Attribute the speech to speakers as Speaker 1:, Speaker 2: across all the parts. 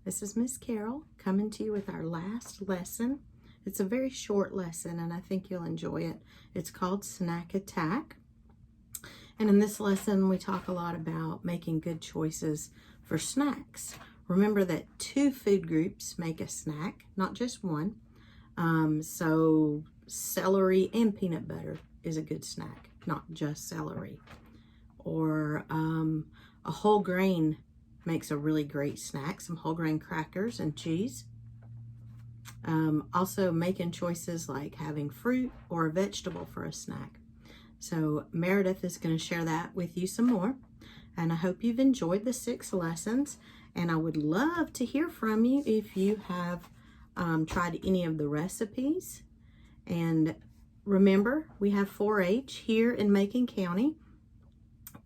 Speaker 1: This is Miss Carol coming to you with our last lesson. It's a very short lesson and I think you'll enjoy it. It's called Snack Attack. And in this lesson, we talk a lot about making good choices for snacks. Remember that 2 food groups make a snack, not just one. So celery and peanut butter is a good snack, not just celery. Or a whole grain makes a really great snack, some whole grain crackers and cheese. Also making choices like having fruit or a vegetable for a snack. So Meredith is going to share that with you some more. And I hope you've enjoyed the 6 lessons. And I would love to hear from you if you have tried any of the recipes. And remember, we have 4-H here in Macon County.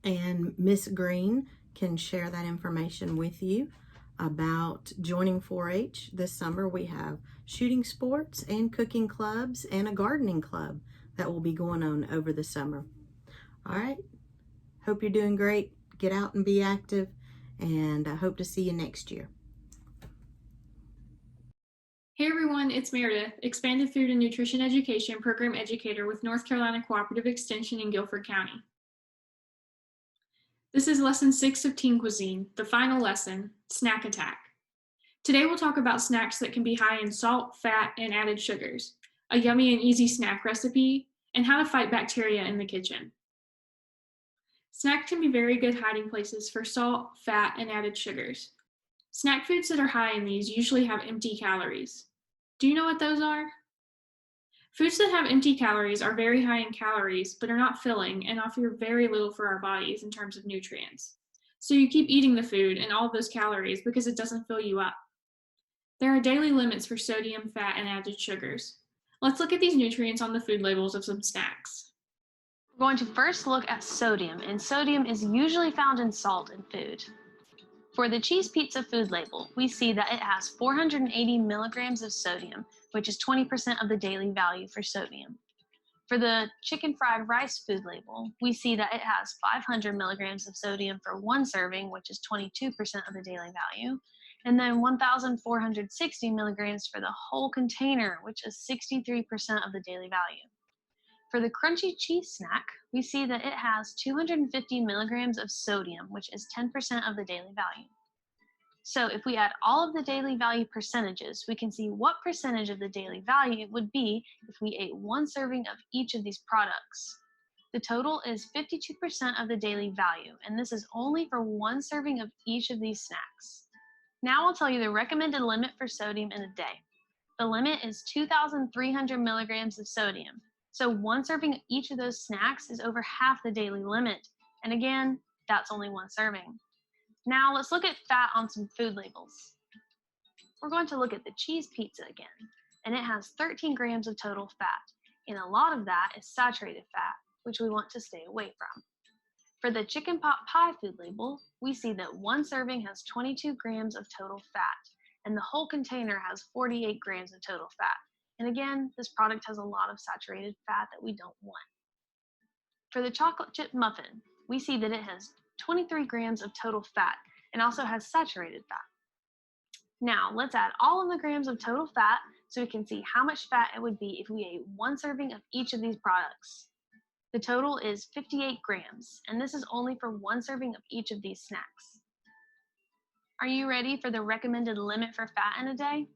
Speaker 1: And Miss Green can share that information with you about joining 4-H. This summer we have shooting sports and cooking clubs and a gardening club that will be going on over the summer. All right, hope you're doing great. Get out and be active, and I hope to see you next year.
Speaker 2: Hey everyone, it's Meredith, Expanded Food and Nutrition Education Program Educator with North Carolina Cooperative Extension in Guilford County. This is Lesson 6 of Teen Cuisine, the final lesson, Snack Attack. Today we'll talk about snacks that can be high in salt, fat, and added sugars, a yummy and easy snack recipe, and how to fight bacteria in the kitchen. Snacks can be very good hiding places for salt, fat, and added sugars. Snack foods that are high in these usually have empty calories. Do you know what those are? Foods that have empty calories are very high in calories, but are not filling and offer very little for our bodies in terms of nutrients. So you keep eating the food and all of those calories because it doesn't fill you up. There are daily limits for sodium, fat, and added sugars. Let's look at these nutrients on the food labels of some snacks.
Speaker 3: We're going to first look at sodium, and sodium is usually found in salt in food. For the cheese pizza food label, we see that it has 480 milligrams of sodium, which is 20% of the daily value for sodium. For the chicken fried rice food label, we see that it has 500 milligrams of sodium for 1 serving, which is 22% of the daily value, and then 1,460 milligrams for the whole container, which is 63% of the daily value. For the crunchy cheese snack, we see that it has 250 milligrams of sodium, which is 10% of the daily value. So if we add all of the daily value percentages, we can see what percentage of the daily value would be if we ate 1 serving of each of these products. The total is 52% of the daily value, and this is only for 1 serving of each of these snacks. Now I'll tell you the recommended limit for sodium in a day. The limit is 2,300 milligrams of sodium. So 1 serving of each of those snacks is over half the daily limit. And again, that's only 1 serving. Now let's look at fat on some food labels. We're going to look at the cheese pizza again, and it has 13 grams of total fat, and a lot of that is saturated fat, which we want to stay away from. For the chicken pot pie food label, we see that 1 serving has 22 grams of total fat, and the whole container has 48 grams of total fat. And again, this product has a lot of saturated fat that we don't want. For the chocolate chip muffin, we see that it has 23 grams of total fat and also has saturated fat. Now, let's add all of the grams of total fat so we can see how much fat it would be if we ate 1 serving of each of these products. The total is 58 grams, and this is only for 1 serving of each of these snacks. Are you ready for the recommended limit for fat in a day?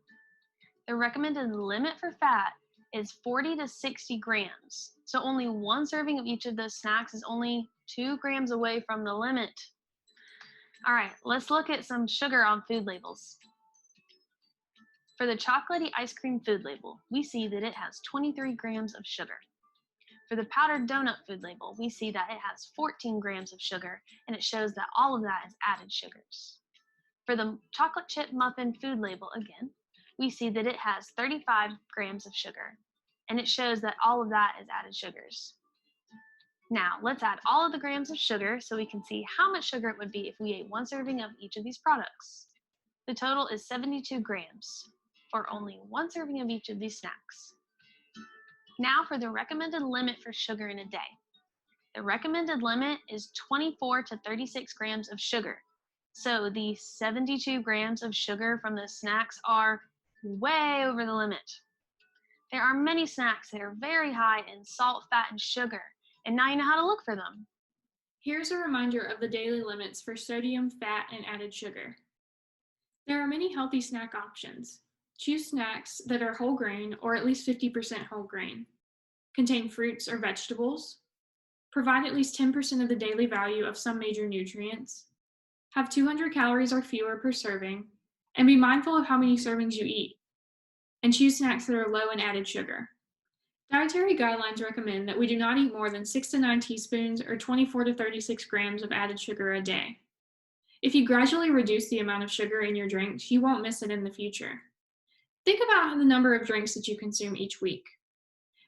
Speaker 3: The recommended limit for fat is 40 to 60 grams. So only 1 serving of each of those snacks is only 2 grams away from the limit. All right, let's look at some sugar on food labels. For the chocolatey ice cream food label, we see that it has 23 grams of sugar. For the powdered donut food label, we see that it has 14 grams of sugar, and it shows that all of that is added sugars. For the chocolate chip muffin food label again, we see that it has 35 grams of sugar, and it shows that all of that is added sugars. Now, let's add all of the grams of sugar so we can see how much sugar it would be if we ate 1 serving of each of these products. The total is 72 grams for only 1 serving of each of these snacks. Now for the recommended limit for sugar in a day. The recommended limit is 24 to 36 grams of sugar. So the 72 grams of sugar from the snacks are way over the limit. There are many snacks that are very high in salt, fat, and sugar, and now you know how to look for them.
Speaker 2: Here's a reminder of the daily limits for sodium, fat, and added sugar. There are many healthy snack options. Choose snacks that are whole grain or at least 50% whole grain, contain fruits or vegetables, provide at least 10% of the daily value of some major nutrients, have 200 calories or fewer per serving, and be mindful of how many servings you eat, and choose snacks that are low in added sugar. Dietary guidelines recommend that we do not eat more than 6 to 9 teaspoons or 24 to 36 grams of added sugar a day. If you gradually reduce the amount of sugar in your drinks, you won't miss it in the future. Think about the number of drinks that you consume each week.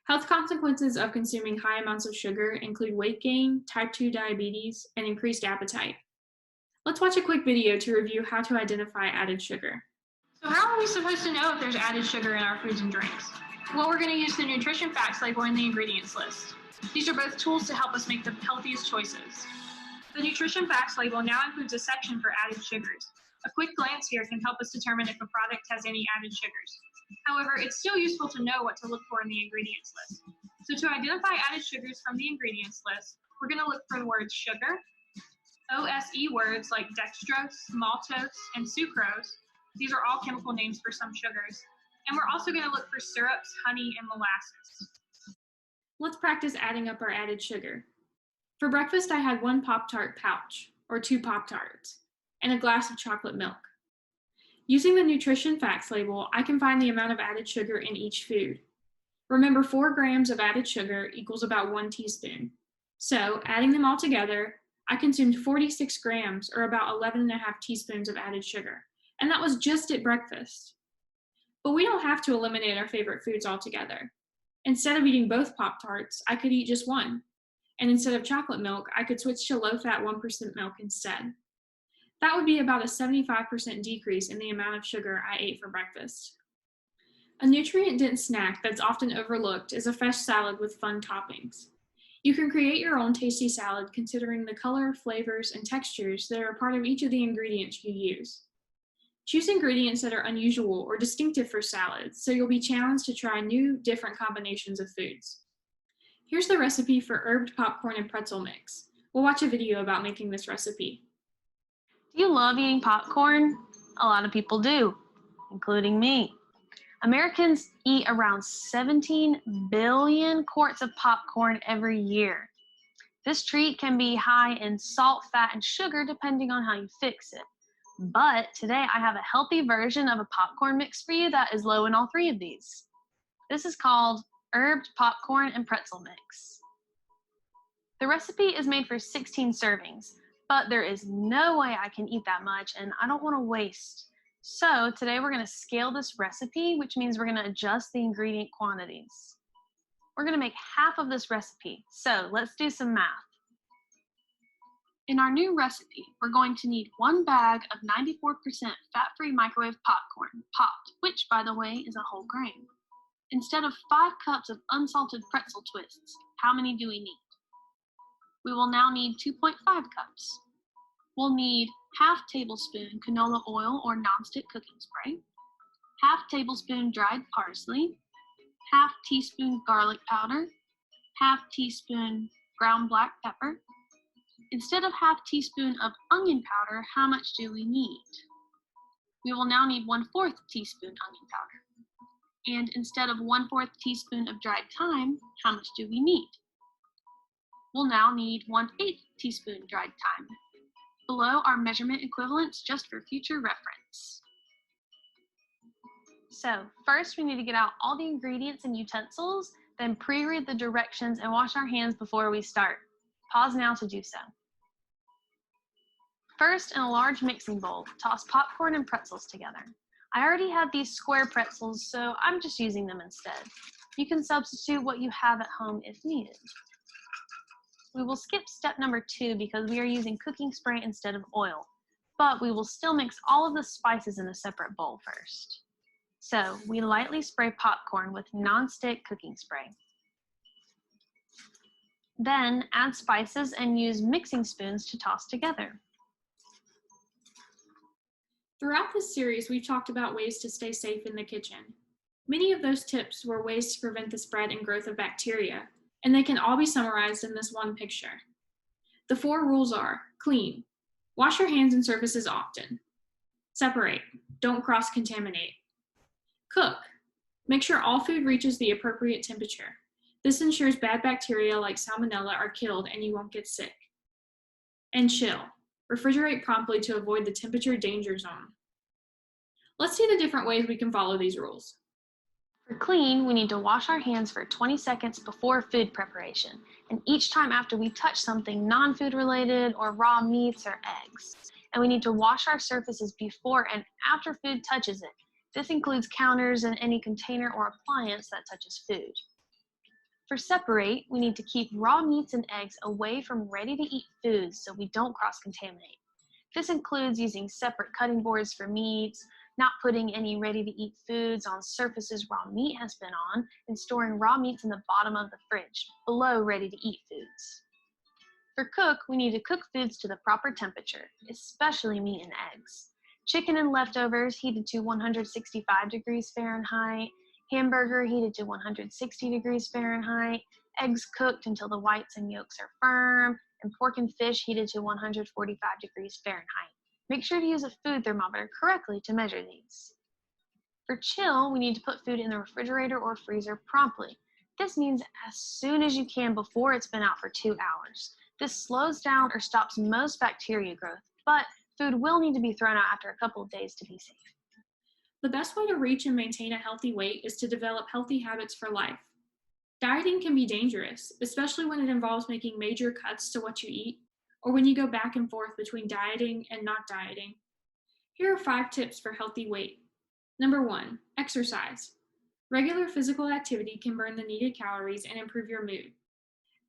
Speaker 2: Health consequences of consuming high amounts of sugar include weight gain, type 2 diabetes, and increased appetite. Let's watch a quick video to review how to identify added sugar. So how are we supposed to know if there's added sugar in our foods and drinks? Well, we're going to use the nutrition facts label and the ingredients list. These are both tools to help us make the healthiest choices. The nutrition facts label now includes a section for added sugars. A quick glance here can help us determine if a product has any added sugars. However, it's still useful to know what to look for in the ingredients list. So to identify added sugars from the ingredients list, we're going to look for the words sugar, OSE words like dextrose, maltose, and sucrose. These are all chemical names for some sugars. And we're also going to look for syrups, honey, and molasses. Let's practice adding up our added sugar. For breakfast, I had 1 Pop-Tart pouch, or 2 Pop-Tarts, and a glass of chocolate milk. Using the nutrition facts label, I can find the amount of added sugar in each food. Remember, 4 grams of added sugar equals about 1 teaspoon. So, adding them all together, I consumed 46 grams, or about 11.5 teaspoons of added sugar, and that was just at breakfast. But we don't have to eliminate our favorite foods altogether. Instead of eating both Pop-Tarts, I could eat just one. And instead of chocolate milk, I could switch to low-fat 1% milk instead. That would be about a 75% decrease in the amount of sugar I ate for breakfast. A nutrient-dense snack that's often overlooked is a fresh salad with fun toppings. You can create your own tasty salad considering the color, flavors, and textures that are a part of each of the ingredients you use. Choose ingredients that are unusual or distinctive for salads, so you'll be challenged to try new, different combinations of foods. Here's the recipe for herbed popcorn and pretzel mix. We'll watch a video about making this recipe.
Speaker 3: Do you love eating popcorn? A lot of people do, including me. Americans eat around 17 billion quarts of popcorn every year. This treat can be high in salt, fat, and sugar depending on how you fix it. But today I have a healthy version of a popcorn mix for you that is low in all 3 of these. This is called herbed popcorn and pretzel mix. The recipe is made for 16 servings, but there is no way I can eat that much and I don't want to waste. So today we're going to scale this recipe, which means we're going to adjust the ingredient quantities. We're going to make half of this recipe, so let's do some math. In our new recipe, we're going to need 1 bag of 94% fat-free microwave popcorn, popped, which, by the way, is a whole grain. Instead of 5 cups of unsalted pretzel twists, how many do we need? We will now need 2.5 cups. We'll need ½ tablespoon canola oil or nonstick cooking spray, ½ tablespoon dried parsley, ½ teaspoon garlic powder, ½ teaspoon ground black pepper. Instead of ½ teaspoon of onion powder, how much do we need? We will now need 1/4 teaspoon onion powder. And instead of 1/4 teaspoon of dried thyme, how much do we need? We'll now need 1/8 teaspoon dried thyme. Below are measurement equivalents just for future reference. So first we need to get out all the ingredients and utensils, then pre-read the directions and wash our hands before we start. Pause now to do so. First, in a large mixing bowl, toss popcorn and pretzels together. I already have these square pretzels, so I'm just using them instead. You can substitute what you have at home if needed. We will skip step number 2 because we are using cooking spray instead of oil, but we will still mix all of the spices in a separate bowl first. So we lightly spray popcorn with non-stick cooking spray. Then add spices and use mixing spoons to toss together.
Speaker 2: Throughout this series, we've talked about ways to stay safe in the kitchen. Many of those tips were ways to prevent the spread and growth of bacteria, and they can all be summarized in this one picture. The 4 rules are: clean, wash your hands and surfaces often. Separate, don't cross-contaminate. Cook, make sure all food reaches the appropriate temperature. This ensures bad bacteria like salmonella are killed and you won't get sick. And chill, refrigerate promptly to avoid the temperature danger zone. Let's see the different ways we can follow these rules.
Speaker 3: For clean, we need to wash our hands for 20 seconds before food preparation, and each time after we touch something non-food related or raw meats or eggs. And we need to wash our surfaces before and after food touches it. This includes counters and any container or appliance that touches food. For separate, we need to keep raw meats and eggs away from ready-to-eat foods so we don't cross-contaminate. This includes using separate cutting boards for meats, not putting any ready-to-eat foods on surfaces raw meat has been on, and storing raw meats in the bottom of the fridge, below ready-to-eat foods. For cook, we need to cook foods to the proper temperature, especially meat and eggs. Chicken and leftovers heated to 165 degrees Fahrenheit, hamburger heated to 160 degrees Fahrenheit, eggs cooked until the whites and yolks are firm, and pork and fish heated to 145 degrees Fahrenheit. Make sure to use a food thermometer correctly to measure these. For chill, we need to put food in the refrigerator or freezer promptly. This means as soon as you can before it's been out for 2 hours. This slows down or stops most bacteria growth, but food will need to be thrown out after a couple of days to be safe.
Speaker 2: The best way to reach and maintain a healthy weight is to develop healthy habits for life. Dieting can be dangerous, especially when it involves making major cuts to what you eat, or when you go back and forth between dieting and not dieting. Here are 5 tips for healthy weight. Number 1, exercise. Regular physical activity can burn the needed calories and improve your mood.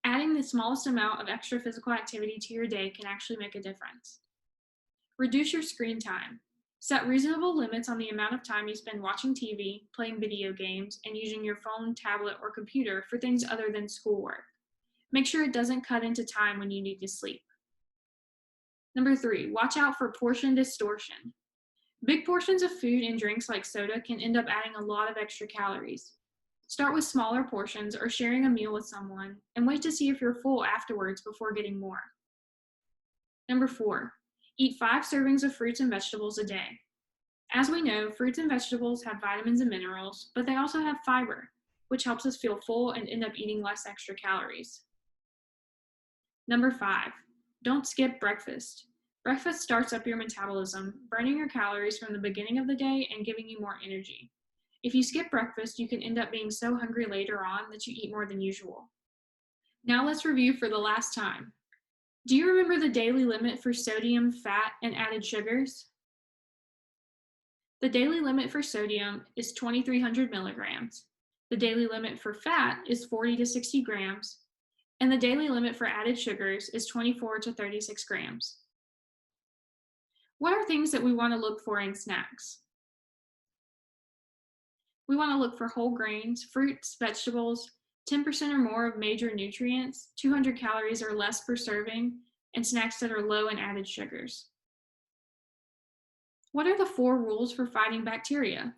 Speaker 2: Adding the smallest amount of extra physical activity to your day can actually make a difference. Reduce your screen time. Set reasonable limits on the amount of time you spend watching TV, playing video games, and using your phone, tablet, or computer for things other than schoolwork. Make sure it doesn't cut into time when you need to sleep. Number 3, watch out for portion distortion. Big portions of food and drinks like soda can end up adding a lot of extra calories. Start with smaller portions or sharing a meal with someone, and wait to see if you're full afterwards before getting more. Number 4, eat 5 servings of fruits and vegetables a day. As we know, fruits and vegetables have vitamins and minerals, but they also have fiber, which helps us feel full and end up eating less extra calories. Number 5, don't skip breakfast. Breakfast starts up your metabolism, burning your calories from the beginning of the day and giving you more energy. If you skip breakfast, you can end up being so hungry later on that you eat more than usual. Now let's review for the last time. Do you remember the daily limit for sodium, fat, and added sugars? The daily limit for sodium is 2,300 milligrams. The daily limit for fat is 40 to 60 grams. And the daily limit for added sugars is 24 to 36 grams. What are things that we want to look for in snacks? We want to look for whole grains, fruits, vegetables, 10% or more of major nutrients, 200 calories or less per serving, and snacks that are low in added sugars. What are the 4 rules for fighting bacteria?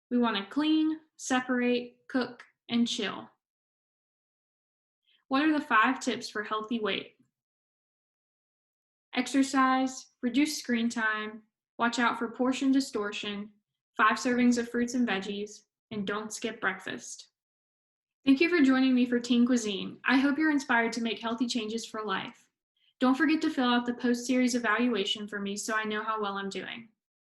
Speaker 2: We want to clean, separate, cook, and chill. What are the 5 tips for healthy weight? Exercise, reduce screen time, watch out for portion distortion, 5 servings of fruits and veggies, and don't skip breakfast. Thank you for joining me for Teen Cuisine. I hope you're inspired to make healthy changes for life. Don't forget to fill out the post-series evaluation for me so I know how well I'm doing.